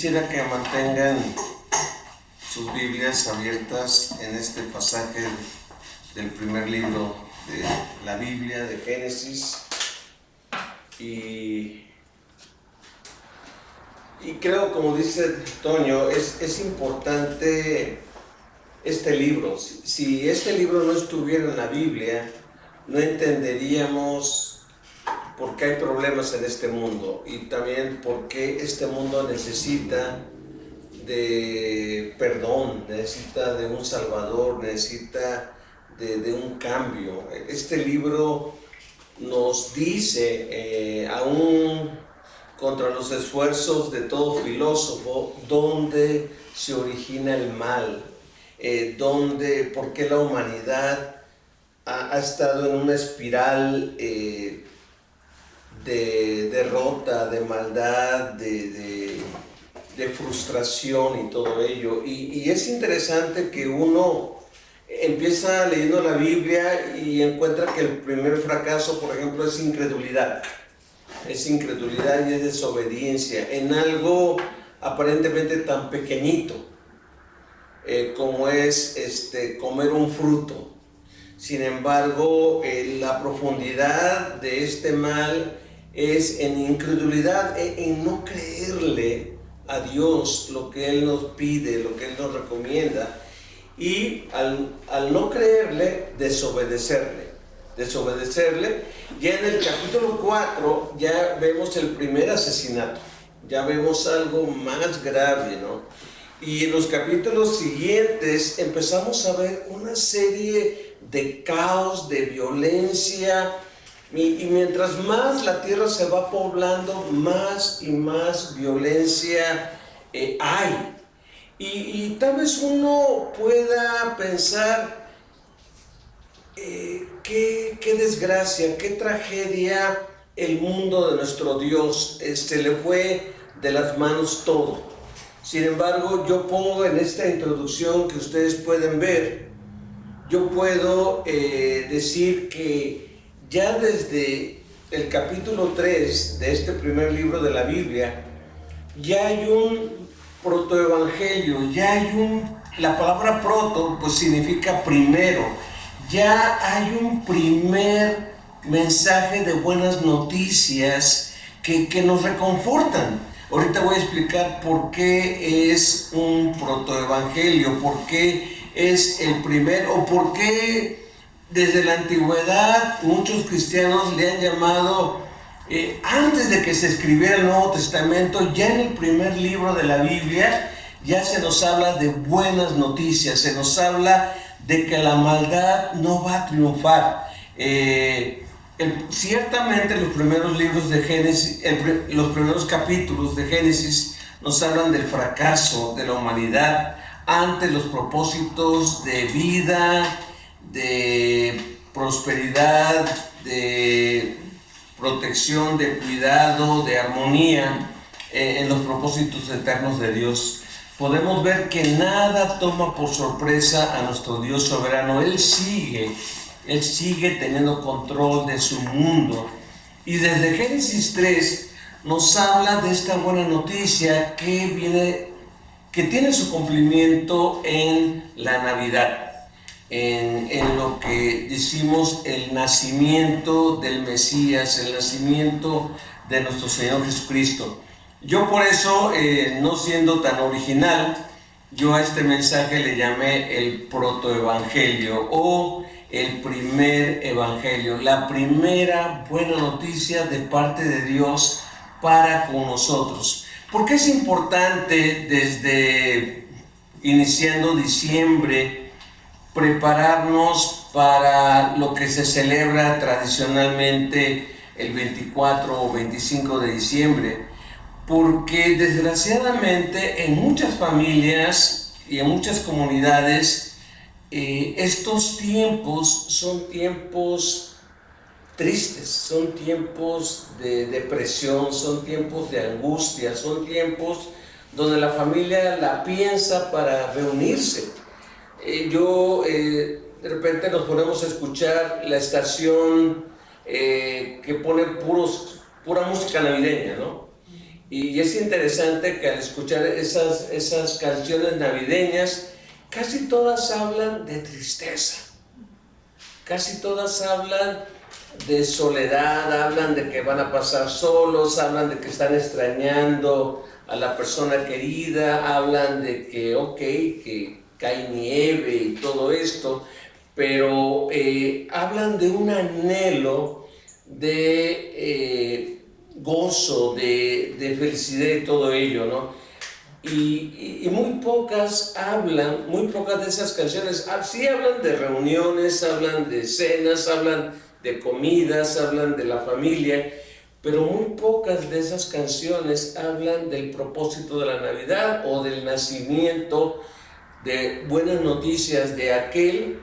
quisiera que mantengan sus Biblias abiertas en este pasaje del primer libro de la Biblia, de Génesis. Y creo, como dice Toño, es importante este libro. Si este libro no estuviera en la Biblia, no entenderíamos por qué hay problemas en este mundo y también por qué este mundo necesita de perdón, necesita de un salvador, necesita de un cambio. Este libro nos dice, aún contra los esfuerzos de todo filósofo, dónde se origina el mal, por qué la humanidad ha estado en una espiral de derrota, de maldad, de frustración y todo ello. Y es interesante que uno empieza leyendo la Biblia y encuentra que el primer fracaso, por ejemplo, es incredulidad. Es incredulidad y es desobediencia en algo aparentemente tan pequeñito como es comer un fruto. Sin embargo, la profundidad de este mal es en incredulidad, en no creerle a Dios lo que Él nos pide, lo que Él nos recomienda, y al no creerle, desobedecerle. Ya en el capítulo 4 ya vemos el primer asesinato, ya vemos algo más grave, ¿no? Y en los capítulos siguientes empezamos a ver una serie de caos, de violencia, y mientras más la tierra se va poblando, más y más violencia hay. Y tal vez uno pueda pensar, qué desgracia, qué tragedia el mundo de nuestro Dios, le fue de las manos todo. Sin embargo, yo pongo en esta introducción que ustedes pueden ver, yo puedo decir que ya desde el capítulo 3 de este primer libro de la Biblia, ya hay un protoevangelio, la palabra proto pues significa primero, ya hay un primer mensaje de buenas noticias que nos reconfortan. Ahorita voy a explicar por qué es un protoevangelio, por qué es el primer, o por qué desde la antigüedad muchos cristianos le han llamado, antes de que se escribiera el Nuevo Testamento, ya en el primer libro de la Biblia, ya se nos habla de buenas noticias, se nos habla de que la maldad no va a triunfar. Ciertamente los primeros libros de Génesis, los primeros capítulos de Génesis nos hablan del fracaso de la humanidad ante los propósitos de vida, de prosperidad, de protección, de cuidado, de armonía en los propósitos eternos de Dios. Podemos ver que nada toma por sorpresa a nuestro Dios soberano. Él sigue teniendo control de su mundo. Y desde Génesis 3 nos habla de esta buena noticia que tiene su cumplimiento en la Navidad, en lo que decimos el nacimiento del Mesías, el nacimiento de nuestro Señor Jesucristo. Yo por eso, no siendo tan original, yo a este mensaje le llamé el protoevangelio o el primer evangelio, la primera buena noticia de parte de Dios para con nosotros. ¿Por qué es importante desde iniciando diciembre prepararnos para lo que se celebra tradicionalmente el 24 o 25 de diciembre? Porque desgraciadamente en muchas familias y en muchas comunidades estos tiempos son tiempos tristes, son tiempos de depresión, son tiempos de angustia, son tiempos donde la familia la piensa para reunirse. De repente nos ponemos a escuchar la estación que pone pura música navideña, ¿no? Y es interesante que al escuchar esas canciones navideñas, casi todas hablan de tristeza, casi todas hablan de soledad, hablan de que van a pasar solos, hablan de que están extrañando a la persona querida, hablan de que, que cae nieve y todo esto, pero hablan de un anhelo de gozo, de felicidad y todo ello, ¿no? Y muy pocas de esas canciones, sí hablan de reuniones, hablan de cenas, hablan de comidas, hablan de la familia, pero muy pocas de esas canciones hablan del propósito de la Navidad o del nacimiento, de buenas noticias de aquel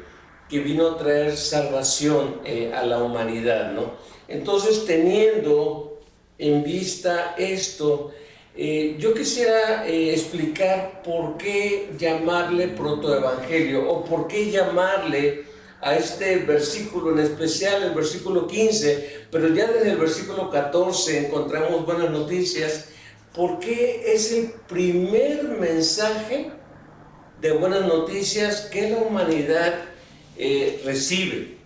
que vino a traer salvación a la humanidad, ¿no? Entonces, teniendo en vista esto, yo quisiera explicar por qué llamarle protoevangelio o por qué llamarle a este versículo en especial, el versículo 15, pero ya desde el versículo 14 encontramos buenas noticias, porque es el primer mensaje de buenas noticias que la humanidad recibe.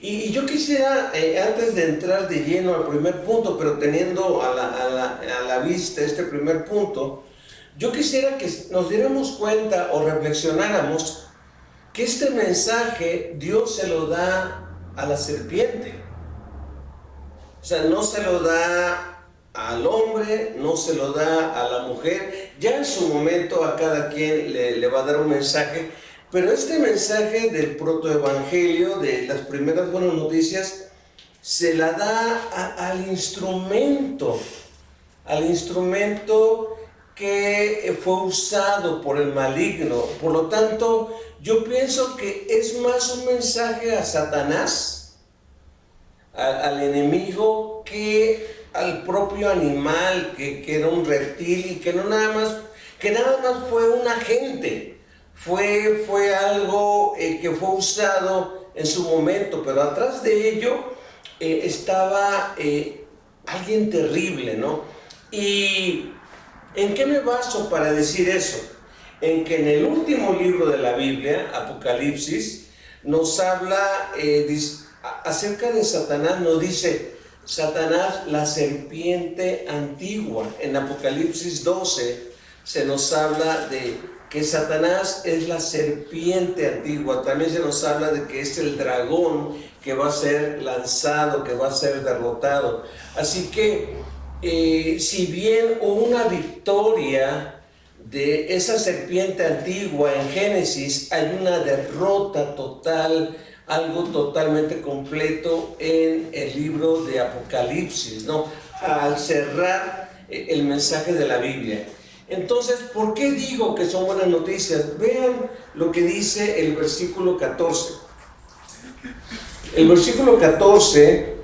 Y yo quisiera, antes de entrar de lleno al primer punto, pero teniendo a la vista este primer punto, yo quisiera que nos diéramos cuenta o reflexionáramos que este mensaje Dios se lo da a la serpiente. O sea, no se lo da al hombre, no se lo da a la mujer. Ya en su momento a cada quien le va a dar un mensaje, pero este mensaje del protoevangelio, de las primeras buenas noticias, se la da al instrumento que fue usado por el maligno. Por lo tanto, yo pienso que es más un mensaje a Satanás, al enemigo, que al propio animal, que era un reptil y que nada más fue un agente, fue algo que fue usado en su momento, pero atrás de ello estaba alguien terrible, ¿no? ¿Y en qué me baso para decir eso? En que en el último libro de la Biblia, Apocalipsis, nos habla acerca de Satanás, nos dice Satanás, la serpiente antigua. En Apocalipsis 12 se nos habla de que Satanás es la serpiente antigua. También se nos habla de que es el dragón que va a ser lanzado, que va a ser derrotado. Así que si bien hubo una victoria de esa serpiente antigua en Génesis, hay una derrota total, algo totalmente completo en el libro de Apocalipsis, ¿no? Al cerrar el mensaje de la Biblia. Entonces, ¿por qué digo que son buenas noticias? Vean lo que dice el versículo 14. El versículo 14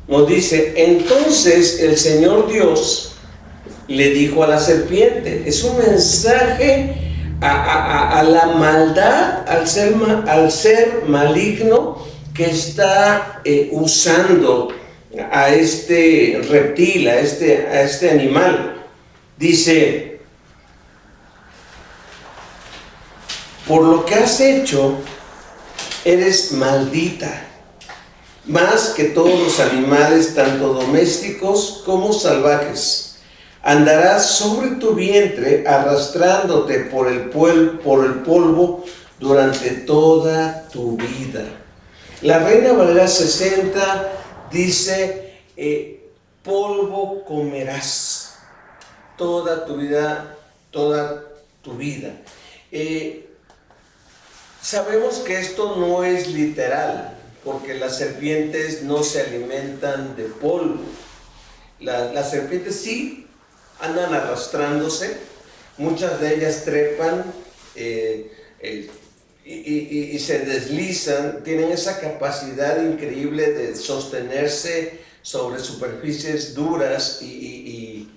nos dice: entonces el Señor Dios le dijo a la serpiente. Es un mensaje a la maldad, al ser maligno que está usando a este reptil, a este animal. Dice: por lo que has hecho, eres maldita, más que todos los animales, tanto domésticos como salvajes. Andarás sobre tu vientre, arrastrándote por el polvo durante toda tu vida. La Reina Valera 60 dice: polvo comerás toda tu vida, toda tu vida. Sabemos que esto no es literal, porque las serpientes no se alimentan de polvo. Las serpientes sí andan arrastrándose, muchas de ellas trepan y se deslizan, tienen esa capacidad increíble de sostenerse sobre superficies duras y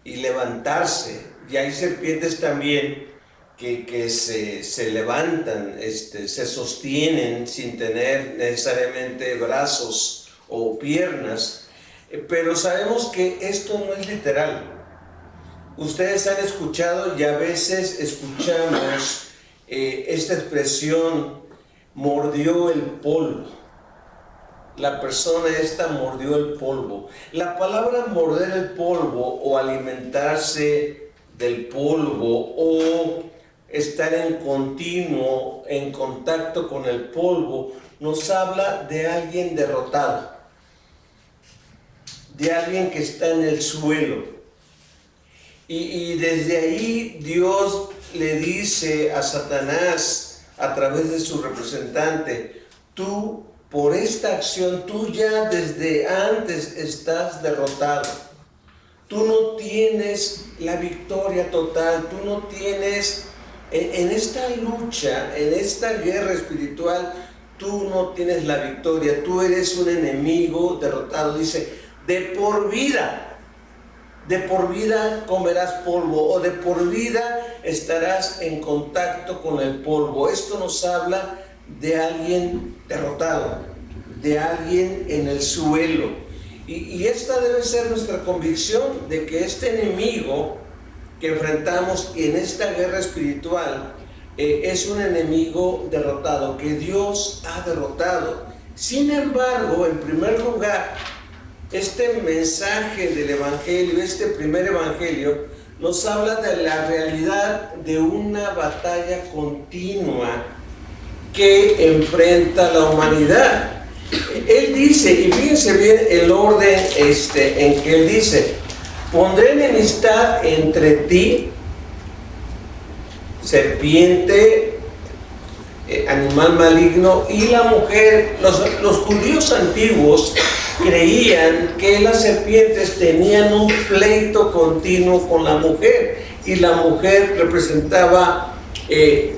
levantarse. Y hay serpientes también que se levantan, se sostienen sin tener necesariamente brazos o piernas. Pero sabemos que esto no es literal. Ustedes han escuchado y a veces escuchamos esta expresión, mordió el polvo. La persona esta mordió el polvo. La palabra morder el polvo o alimentarse del polvo o estar en continuo, en contacto con el polvo, nos habla de alguien derrotado, de alguien que está en el suelo. Y desde ahí Dios le dice a Satanás a través de su representante, tú por esta acción, tú ya desde antes estás derrotado. Tú no tienes la victoria total, tú no tienes, en esta lucha, en esta guerra espiritual, tú no tienes la victoria, tú eres un enemigo derrotado. Dice, de por vida comerás polvo, o de por vida estarás en contacto con el polvo. Esto nos habla de alguien derrotado, de alguien en el suelo. Y esta debe ser nuestra convicción, de que este enemigo que enfrentamos en esta guerra espiritual es un enemigo derrotado, que Dios ha derrotado. Sin embargo, en primer lugar, este mensaje del Evangelio, este primer Evangelio, nos habla de la realidad de una batalla continua que enfrenta la humanidad. Él dice, y fíjense bien el orden en que él dice, pondré enemistad entre ti, serpiente, animal maligno, y la mujer. Los judíos antiguos creían que las serpientes tenían un pleito continuo con la mujer, y la mujer representaba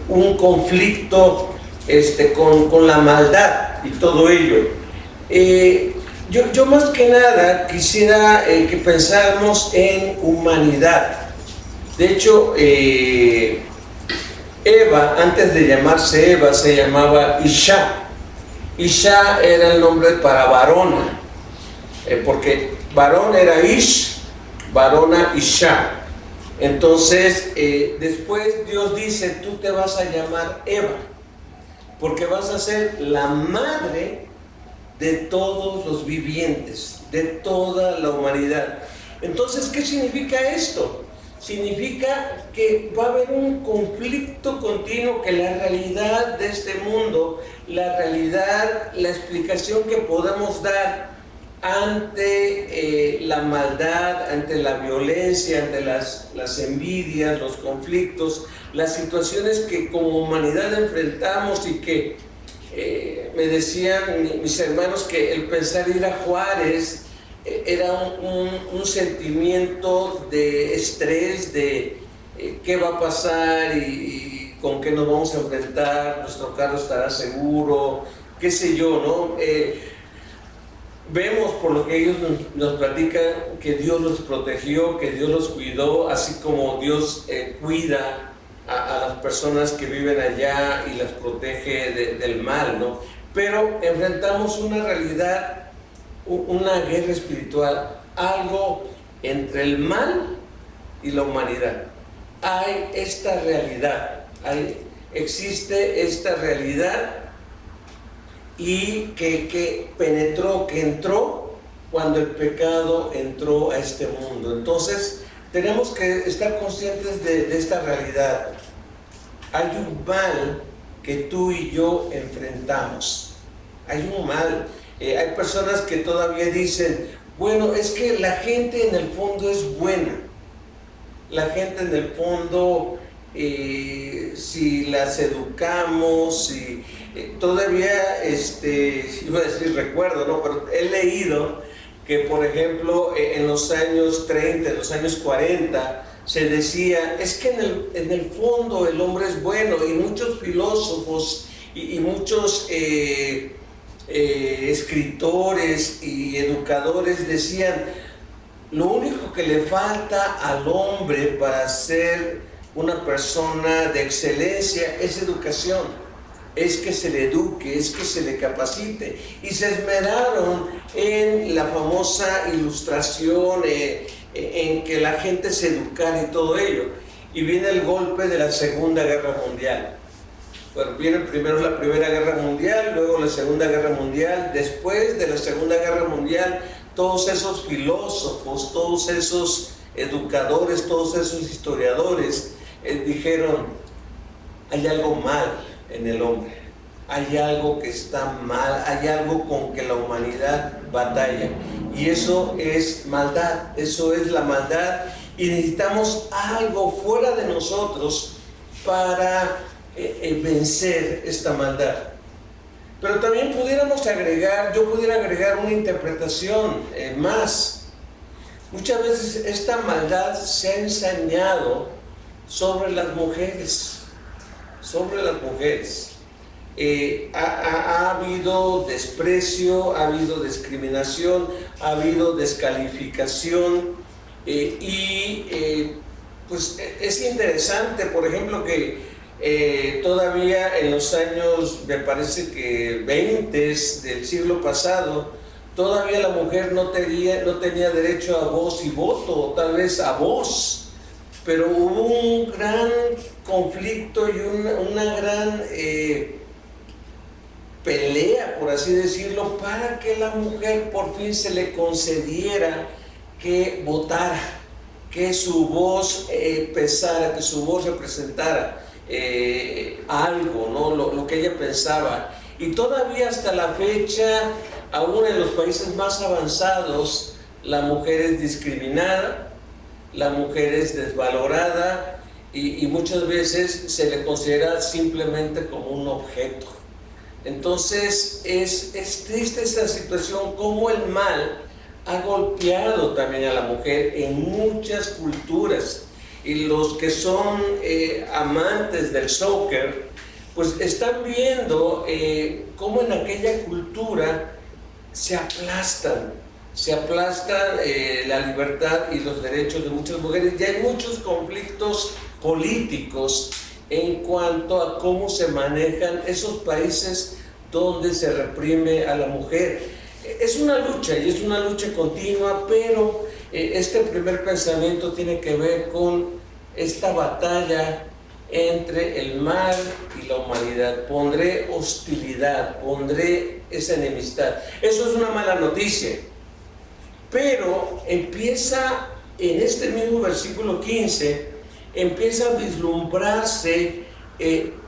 un conflicto con la maldad y todo ello. Yo más que nada quisiera que pensáramos en humanidad. De hecho, Eva, antes de llamarse Eva, se llamaba Isha. Isha era el nombre para varona, porque varón era Ish, varona Isha. Entonces, después Dios dice, tú te vas a llamar Eva, porque vas a ser la madre de todos los vivientes, de toda la humanidad. Entonces, ¿qué significa esto? Significa que va a haber un conflicto continuo, que la realidad de este mundo, la realidad, la explicación que podemos dar ante la maldad, ante la violencia, ante las envidias, los conflictos, las situaciones que como humanidad enfrentamos, y que me decían mis hermanos que el pensar ir a Juárez era un sentimiento de estrés, de qué va a pasar y con qué nos vamos a enfrentar, nuestro carro estará seguro, qué sé yo, ¿no? Vemos por lo que ellos nos platican que Dios los protegió, que Dios los cuidó, así como Dios cuida a las personas que viven allá y las protege del mal, ¿no? Pero enfrentamos una realidad, una guerra espiritual, algo entre el mal y la humanidad. Hay esta realidad, existe esta realidad, y que penetró, que entró cuando el pecado entró a este mundo. Entonces tenemos que estar conscientes de esta realidad. Hay un mal que tú y yo enfrentamos. Hay un mal. Hay personas que todavía dicen, bueno, es que la gente en el fondo es buena. La gente en el fondo, si las educamos, si todavía, iba a decir recuerdo, ¿no? Pero he leído que, por ejemplo, en los años 30, en los años 40, se decía, es que en el fondo el hombre es bueno, y muchos filósofos y muchos escritores y educadores decían, lo único que le falta al hombre para ser una persona de excelencia es educación. es que se le eduque, es que se le capacite. Y se esmeraron en la famosa ilustración, en que la gente se educara y todo ello. Y viene el golpe de la Segunda Guerra Mundial. Bueno, viene primero la Primera Guerra Mundial, luego la Segunda Guerra Mundial. Después de la Segunda Guerra Mundial, todos esos filósofos, todos esos educadores, todos esos historiadores dijeron: hay algo mal en el hombre, hay algo que está mal, hay algo con que la humanidad batalla, y eso es maldad, eso es la maldad, y necesitamos algo fuera de nosotros para vencer esta maldad. Pero también pudiéramos agregar, yo pudiera agregar una interpretación más. Muchas veces esta maldad se ha ensañado sobre las mujeres, sobre las mujeres. Ha habido desprecio, ha habido discriminación, ha habido descalificación, pues es interesante, por ejemplo, que todavía en los años, me parece que 20 del siglo pasado, todavía la mujer no tenía derecho a voz y voto, o tal vez a voz, pero hubo un gran conflicto y una gran pelea, por así decirlo, para que la mujer por fin se le concediera que votara, que su voz pesara, que su voz representara algo, ¿no? Lo que ella pensaba. Y todavía hasta la fecha, aún en los países más avanzados, la mujer es discriminada, la mujer es desvalorada, y muchas veces se le considera simplemente como un objeto. Entonces es triste esta situación, como el mal ha golpeado también a la mujer en muchas culturas. Y los que son amantes del soccer, pues están viendo cómo en aquella cultura se aplastan la libertad y los derechos de muchas mujeres. Ya hay muchos conflictos políticos en cuanto a cómo se manejan esos países donde se reprime a la mujer. Es una lucha, y es una lucha continua, pero este primer pensamiento tiene que ver con esta batalla entre el mal y la humanidad. Pondré hostilidad, pondré esa enemistad. Eso es una mala noticia. Pero empieza, en este mismo versículo 15, empieza a vislumbrarse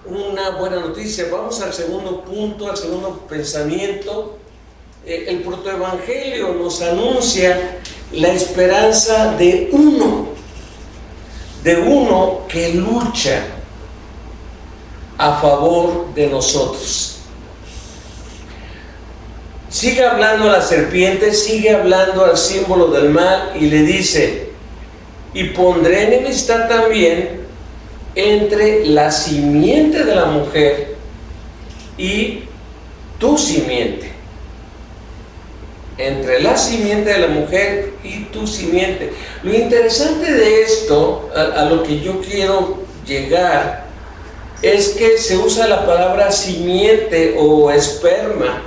una buena noticia. Vamos al segundo punto, al segundo pensamiento. El protoevangelio nos anuncia la esperanza de uno que lucha a favor de nosotros. Sigue hablando a la serpiente, sigue hablando al símbolo del mal, y le dice: y pondré enemistad también entre la simiente de la mujer y tu simiente. Entre la simiente de la mujer y tu simiente. Lo interesante de esto, a lo que yo quiero llegar, es que se usa la palabra simiente o esperma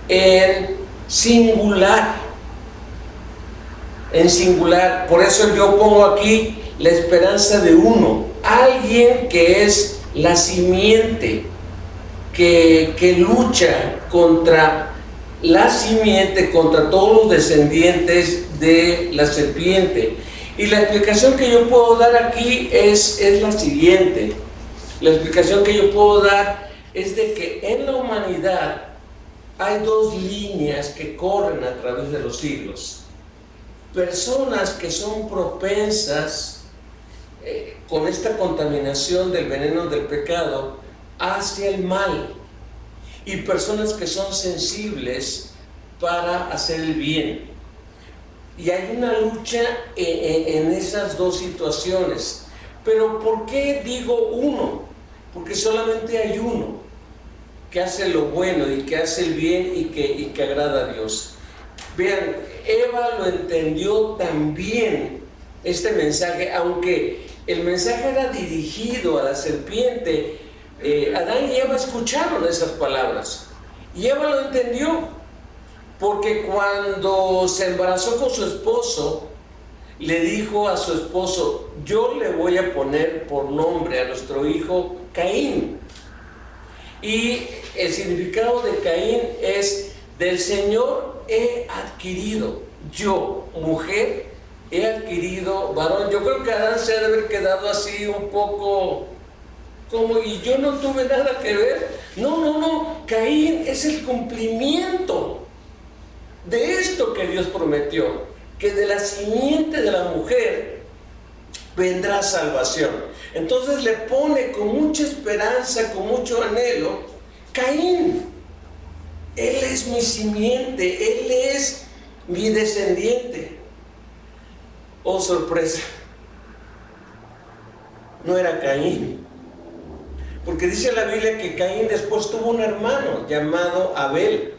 en singular. En singular. Por eso yo pongo aquí la esperanza de uno. Alguien que es la simiente, que lucha contra la simiente, contra todos los descendientes de la serpiente. Y la explicación que yo puedo dar aquí es la siguiente. La explicación que yo puedo dar es de que en la humanidad hay dos líneas que corren a través de los siglos. Personas que son propensas con esta contaminación del veneno del pecado hacia el mal, y personas que son sensibles para hacer el bien. Y hay una lucha en esas dos situaciones. Pero ¿por qué digo uno? Porque solamente hay uno que hace lo bueno y que hace el bien y que agrada a Dios. Vean, Eva lo entendió también, este mensaje, aunque el mensaje era dirigido a la serpiente, Adán y Eva escucharon esas palabras y Eva lo entendió, porque cuando se embarazó con su esposo, le dijo a su esposo: yo le voy a poner por nombre a nuestro hijo Caín. Y el significado de Caín es: del Señor he adquirido, yo, mujer, he adquirido varón. Yo creo que Adán se ha de haber quedado así un poco como: y yo no tuve nada que ver. No, Caín es el cumplimiento de esto que Dios prometió, que de la simiente de la mujer vendrá salvación. Entonces le pone con mucha esperanza, con mucho anhelo: Caín, él es mi simiente, él es mi descendiente. Oh, sorpresa, no era Caín, porque dice la Biblia que Caín después tuvo un hermano llamado Abel,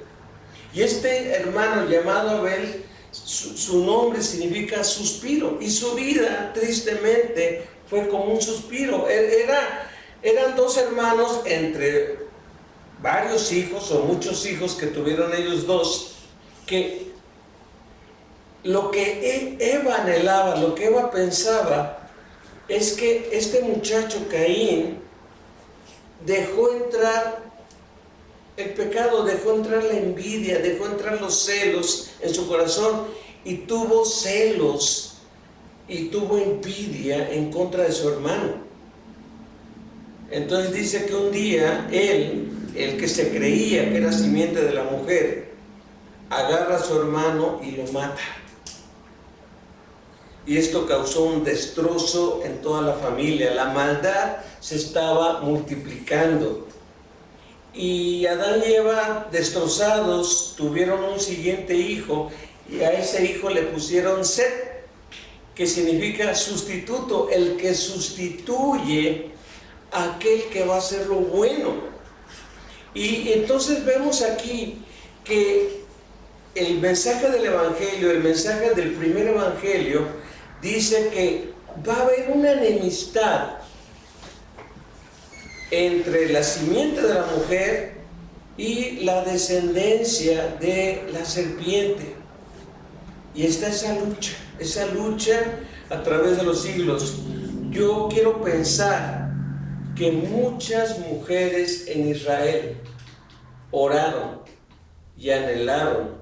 y este hermano llamado Abel, su nombre significa suspiro, y su vida tristemente fue como un suspiro. Eran dos hermanos entre varios hijos o muchos hijos que tuvieron ellos dos, que lo que Eva anhelaba, lo que Eva pensaba, es que este muchacho Caín dejó entrar el pecado, dejó entrar la envidia, dejó entrar los celos en su corazón, y tuvo celos y tuvo envidia en contra de su hermano. Entonces dice que un día él, el que se creía que era simiente de la mujer, agarra a su hermano y lo mata. Y esto causó un destrozo en toda la familia. La maldad se estaba multiplicando. Y Adán y Eva, destrozados, tuvieron un siguiente hijo, y a ese hijo le pusieron Set, que significa sustituto, el que sustituye a aquel que va a hacer lo bueno. Y entonces vemos aquí que el mensaje del Evangelio, el mensaje del primer Evangelio, dice que va a haber una enemistad entre la simiente de la mujer y la descendencia de la serpiente. Y está esa lucha a través de los siglos. Yo quiero pensar que muchas mujeres en Israel oraron y anhelaron,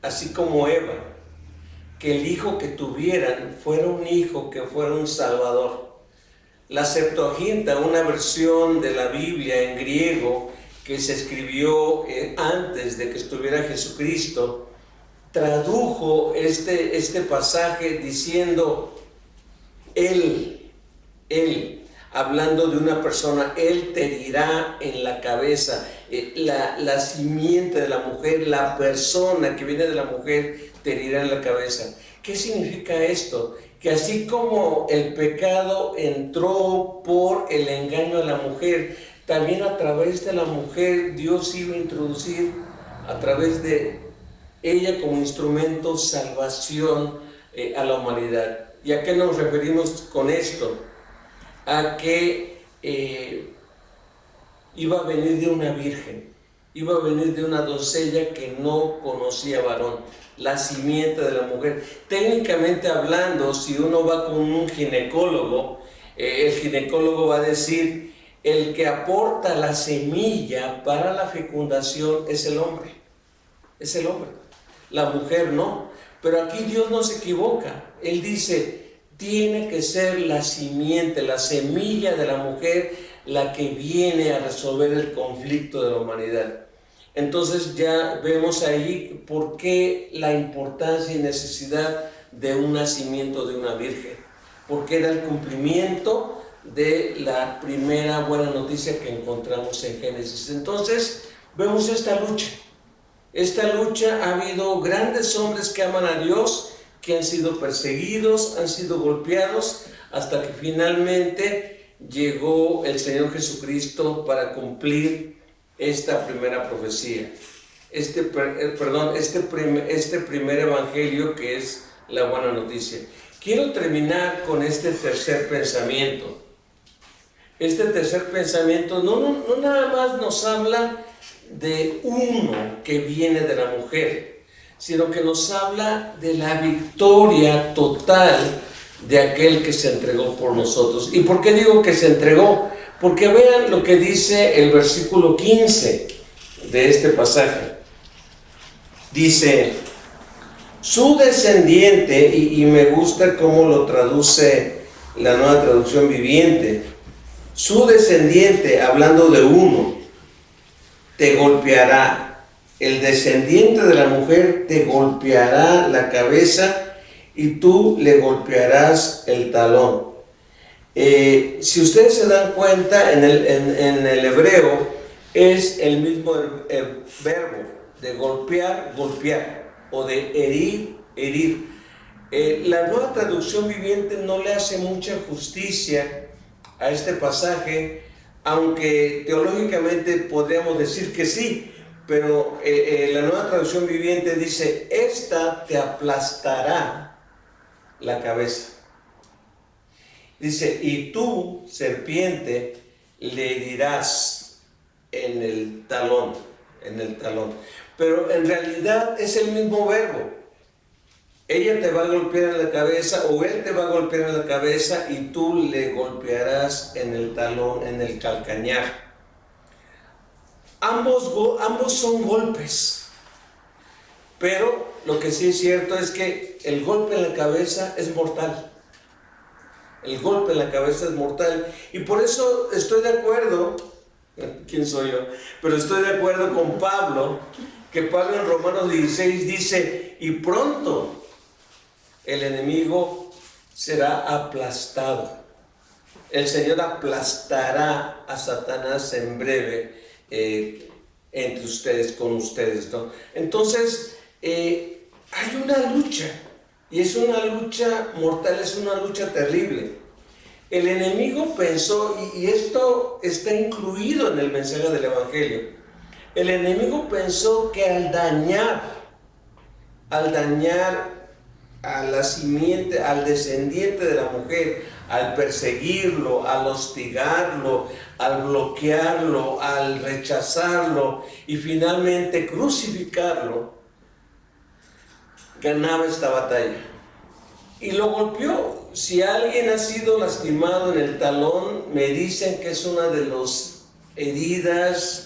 así como Eva, que el hijo que tuvieran fuera un hijo que fuera un salvador. La Septuaginta, una versión de la Biblia en griego que se escribió antes de que estuviera Jesucristo, tradujo este pasaje diciendo: Él, hablando de una persona, Él te herirá en la cabeza. La simiente de la mujer, la persona que viene de la mujer, te herirá en la cabeza. ¿Qué significa esto? Que así como el pecado entró por el engaño a la mujer, también a través de la mujer Dios iba a introducir, a través de ella como instrumento, salvación a la humanidad. ¿Y a qué nos referimos con esto? A que iba a venir de una virgen, iba a venir de una doncella que no conocía varón, la simiente de la mujer. Técnicamente hablando, si uno va con un ginecólogo, el ginecólogo va a decir: el que aporta la semilla para la fecundación es el hombre, la mujer no. Pero aquí Dios no se equivoca, Él dice: tiene que ser la simiente, la semilla de la mujer, la que viene a resolver el conflicto de la humanidad. Entonces ya vemos ahí por qué la importancia y necesidad de un nacimiento de una virgen, porque era el cumplimiento de la primera buena noticia que encontramos en Génesis. Entonces vemos esta lucha. Ha habido grandes hombres que aman a Dios, que han sido perseguidos, han sido golpeados, hasta que finalmente llegó el Señor Jesucristo para cumplir esta primera profecía, este primer evangelio, que es la buena noticia. Quiero terminar con este tercer pensamiento. Este tercer pensamiento no nada más nos habla de uno que viene de la mujer, sino que nos habla de la victoria total de aquel que se entregó por nosotros. ¿Y por qué digo que se entregó? Porque vean lo que dice el versículo 15 de este pasaje. Dice, su descendiente, y me gusta cómo lo traduce la Nueva Traducción Viviente, su descendiente, hablando de uno, te golpeará. El descendiente de la mujer te golpeará la cabeza y tú le golpearás el talón. Si ustedes se dan cuenta, en el hebreo es el mismo verbo de golpear, golpear, o de herir, herir. La Nueva Traducción Viviente no le hace mucha justicia a este pasaje, aunque teológicamente podríamos decir que sí, pero la Nueva Traducción Viviente dice, esta te aplastará la cabeza. Dice, y tú, serpiente, le herirás en el talón, Pero en realidad es el mismo verbo. Ella te va a golpear en la cabeza, o él te va a golpear en la cabeza, y tú le golpearás en el talón, en el calcañar. Ambos son golpes, pero lo que sí es cierto es que el golpe en la cabeza es mortal. El golpe en la cabeza es mortal, y por eso estoy de acuerdo, ¿quién soy yo? Pero estoy de acuerdo con Pablo, que Pablo en Romanos 16 dice, y pronto el enemigo será aplastado. El Señor aplastará a Satanás en breve entre ustedes, con ustedes, ¿no? Entonces, hay una lucha, y es una lucha mortal, es una lucha terrible. El enemigo pensó, y esto está incluido en el mensaje del Evangelio, el enemigo pensó que al dañar a la simiente, al descendiente de la mujer, al perseguirlo, al hostigarlo, al bloquearlo, al rechazarlo y finalmente crucificarlo, ganaba esta batalla. Y lo golpeó. Si alguien ha sido lastimado en el talón, me dicen que es una de las heridas,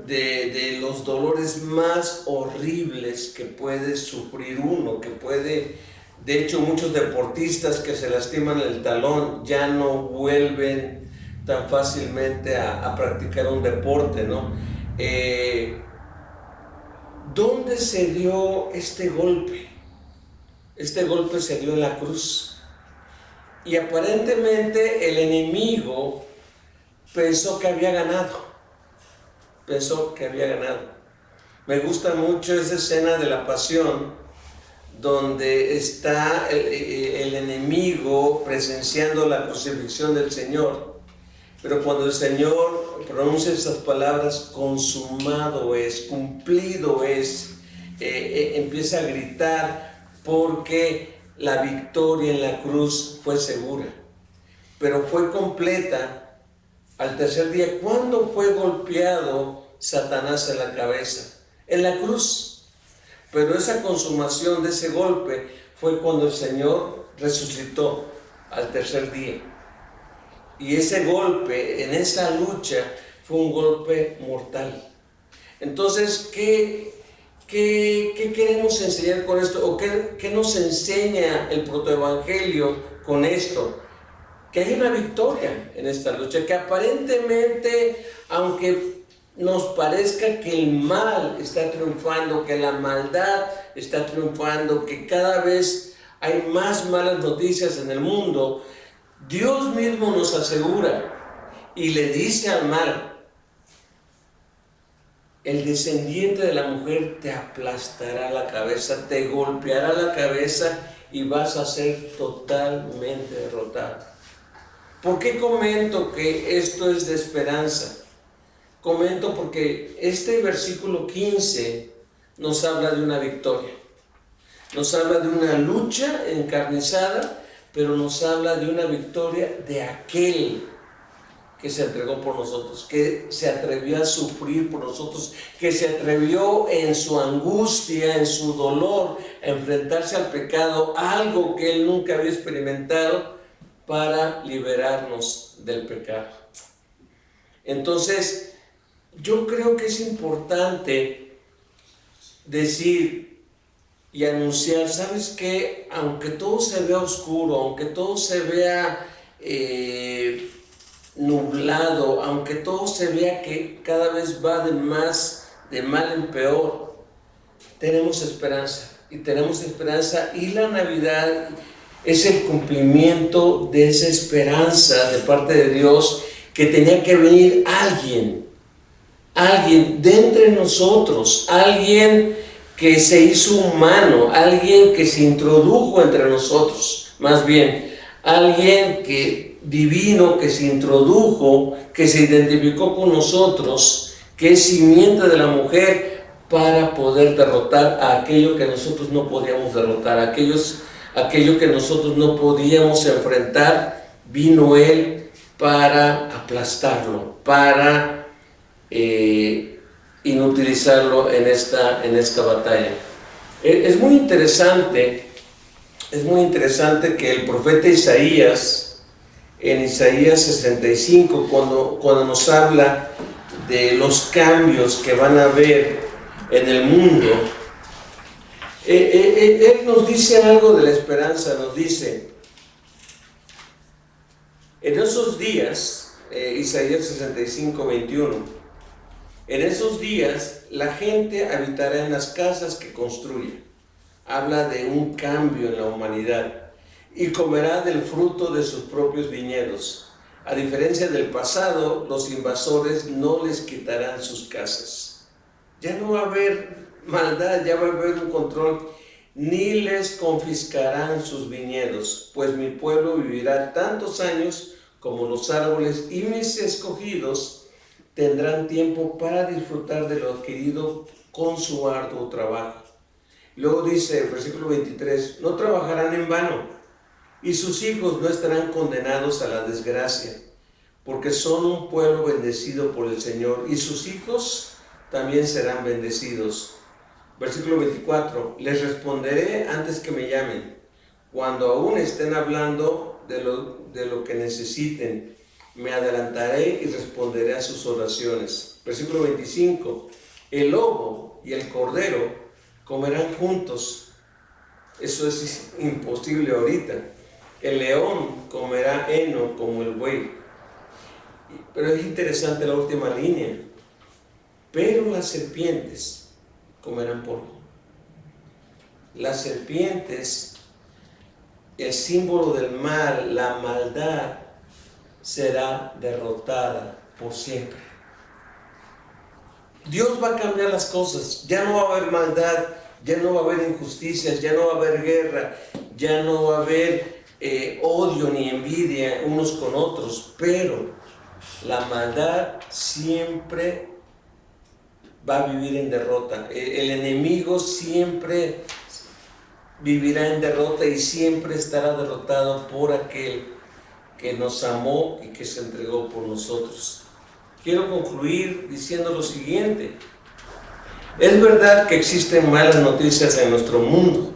de los dolores más horribles que puede sufrir uno, de hecho muchos deportistas que se lastiman el talón ya no vuelven tan fácilmente a practicar un deporte, ¿no? ¿Dónde se dio este golpe? Este golpe se dio en la cruz, y aparentemente el enemigo pensó que había ganado. Me gusta mucho esa escena de la pasión, donde está el enemigo presenciando la crucifixión del Señor, pero cuando el Señor pronuncia esas palabras, consumado es, cumplido es, empieza a gritar, porque la victoria en la cruz fue segura, pero fue completa al tercer día. ¿Cuándo fue golpeado Satanás en la cabeza? En la cruz. Pero esa consumación de ese golpe fue cuando el Señor resucitó al tercer día. Y ese golpe, en esa lucha, fue un golpe mortal. Entonces, ¿qué queremos enseñar con esto? ¿O qué nos enseña el protoevangelio con esto? Que hay una victoria en esta lucha, que aparentemente, aunque nos parezca que el mal está triunfando, que la maldad está triunfando, que cada vez hay más malas noticias en el mundo, Dios mismo nos asegura y le dice al mal, el descendiente de la mujer te aplastará la cabeza, te golpeará la cabeza y vas a ser totalmente derrotado. ¿Por qué comento que esto es de esperanza? Comento porque este versículo 15 nos habla de una victoria. Nos habla de una lucha encarnizada, pero nos habla de una victoria de aquel que se entregó por nosotros, que se atrevió a sufrir por nosotros, que se atrevió en su angustia, en su dolor, a enfrentarse al pecado, algo que él nunca había experimentado, para liberarnos del pecado. Entonces, yo creo que es importante decir y anunciar, ¿sabes qué? Aunque todo se vea oscuro, aunque todo se vea nublado, aunque todo se vea que cada vez va de mal en peor, tenemos esperanza, y la Navidad es el cumplimiento de esa esperanza de parte de Dios, que tenía que venir alguien de entre nosotros, alguien que se hizo humano, alguien que se introdujo entre nosotros, más bien, alguien divino que se introdujo, que se identificó con nosotros, que es simiente de la mujer, para poder derrotar a aquello que nosotros no podíamos derrotar, aquello que nosotros no podíamos enfrentar. Vino Él para aplastarlo, para inutilizarlo en esta batalla. Es muy interesante que el profeta Isaías, en Isaías 65, cuando nos habla de los cambios que van a haber en el mundo, él nos dice algo de la esperanza. Nos dice, en esos días, Isaías 65, 21, en esos días la gente habitará en las casas que construye. Habla de un cambio en la humanidad, y comerá del fruto de sus propios viñedos. A diferencia del pasado, los invasores no les quitarán sus casas. Ya no va a haber maldad, ya va a haber un control, ni les confiscarán sus viñedos, pues mi pueblo vivirá tantos años como los árboles, y mis escogidos tendrán tiempo para disfrutar de lo adquirido con su arduo trabajo. Luego dice el versículo 23, no trabajarán en vano, y sus hijos no estarán condenados a la desgracia, porque son un pueblo bendecido por el Señor, y sus hijos también serán bendecidos. Versículo 24, les responderé antes que me llamen, cuando aún estén hablando de lo que necesiten, me adelantaré y responderé a sus oraciones. Versículo 25, el lobo y el cordero comerán juntos. Eso es imposible ahorita. El león comerá heno como el buey. Pero es interesante la última línea. Pero las serpientes comerán polvo. Las serpientes, el símbolo del mal, la maldad, será derrotada por siempre. Dios va a cambiar las cosas. Ya no va a haber maldad, ya no va a haber injusticias, ya no va a haber guerra, ya no va a haber odio ni envidia unos con otros, pero la maldad siempre va a vivir en derrota. El enemigo siempre vivirá en derrota y siempre estará derrotado por aquel que nos amó y que se entregó por nosotros. Quiero concluir diciendo lo siguiente. Es verdad que existen malas noticias en nuestro mundo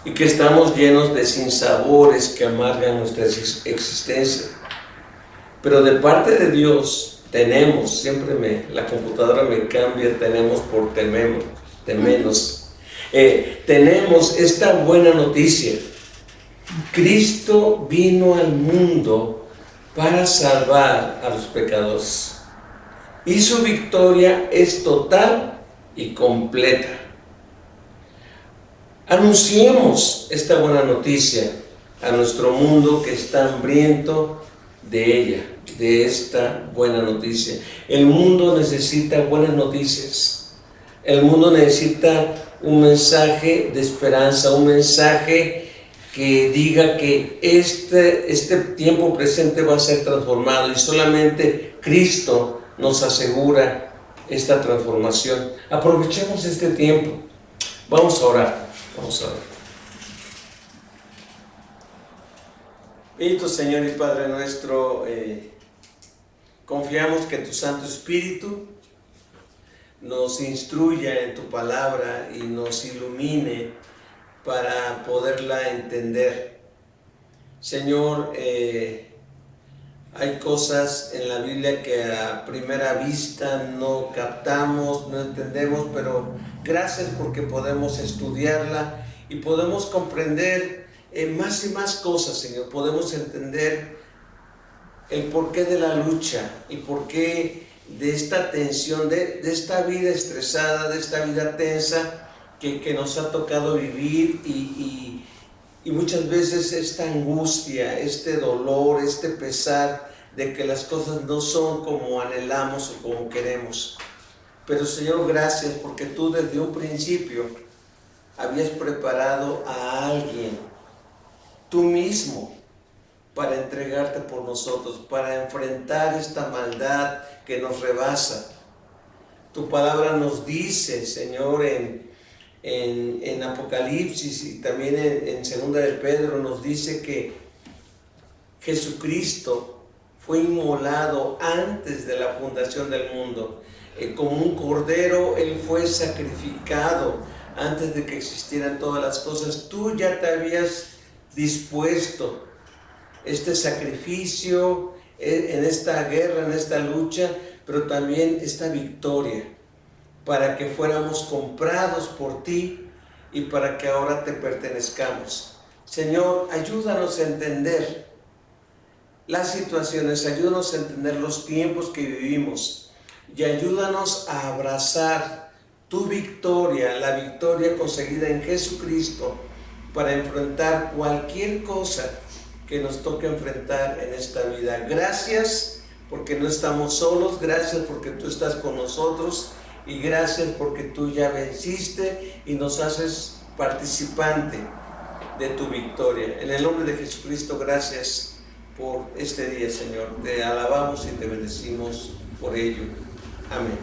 y que estamos llenos de sinsabores que amargan nuestra existencia. Pero de parte de Dios tenemos, la computadora me cambia, tenemos por tememos, tenemos esta buena noticia. Cristo vino al mundo para salvar a los pecadores, y su victoria es total y completa. Anunciemos esta buena noticia a nuestro mundo que está hambriento de ella, de esta buena noticia. El mundo necesita buenas noticias. El mundo necesita un mensaje de esperanza, un mensaje que diga que este tiempo presente va a ser transformado, y solamente Cristo nos asegura esta transformación. Aprovechemos este tiempo. Vamos a orar. Bendito Señor y Padre nuestro, Confiamos que tu Santo Espíritu nos instruya en tu palabra y nos ilumine para poderla entender. Señor, hay cosas en la Biblia que a primera vista no captamos, no entendemos, pero gracias porque podemos estudiarla y podemos comprender más y más cosas, Señor. Podemos entender el porqué de la lucha, el porqué de esta tensión, de esta vida estresada, de esta vida tensa que nos ha tocado vivir y muchas veces esta angustia, este dolor, este pesar de que las cosas no son como anhelamos o como queremos. Pero Señor, gracias porque tú desde un principio habías preparado a alguien, tú mismo, para entregarte por nosotros, para enfrentar esta maldad que nos rebasa. Tu palabra nos dice, Señor, en Apocalipsis y también en Segunda de Pedro nos dice que Jesucristo fue inmolado antes de la fundación del mundo. Como un cordero, Él fue sacrificado antes de que existieran todas las cosas. Tú ya te habías dispuesto este sacrificio en esta guerra, en esta lucha, pero también esta victoria, para que fuéramos comprados por ti y para que ahora te pertenezcamos. Señor, ayúdanos a entender las situaciones, ayúdanos a entender los tiempos que vivimos y ayúdanos a abrazar tu victoria, la victoria conseguida en Jesucristo, para enfrentar cualquier cosa que nos toque enfrentar en esta vida. Gracias porque no estamos solos, gracias porque tú estás con nosotros y gracias porque tú ya venciste y nos haces participante de tu victoria. En el nombre de Jesucristo, gracias por este día, Señor. Te alabamos y te bendecimos por ello. Amén.